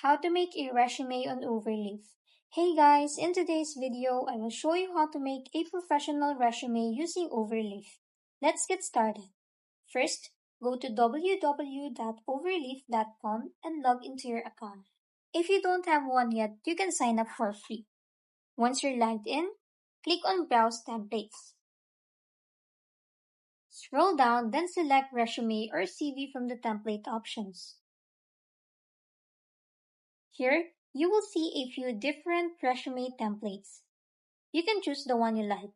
How to make a resume on Overleaf. Hey guys, in today's video, I will show you how to make a professional resume using Overleaf. Let's get started. First, go to www.overleaf.com and log into your account. If you don't have one yet, you can sign up for free. Once you're logged in, click on Browse Templates. Scroll down, then select Resume or CV from the template options. Here, you will see a few different resume templates. You can choose the one you like.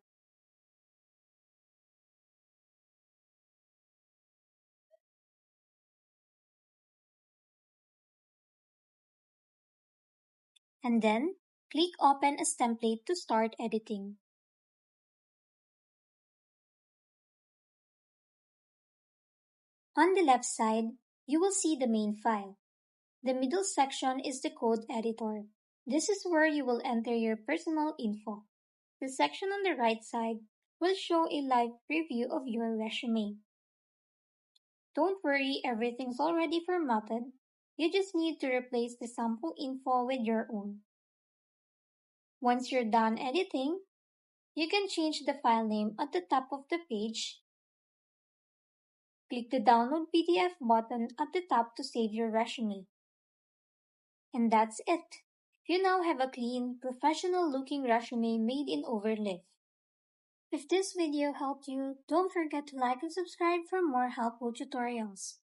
And then, click Open as Template to start editing. On the left side, you will see the main file. The middle section is the code editor. This is where you will enter your personal info. The section on the right side will show a live preview of your resume. Don't worry, everything's already formatted. You just need to replace the sample info with your own. Once you're done editing, you can change the file name at the top of the page. Click the Download PDF button at the top to save your resume. And that's it. You now have a clean, professional-looking resume made in Overleaf. If this video helped you, don't forget to like and subscribe for more helpful tutorials.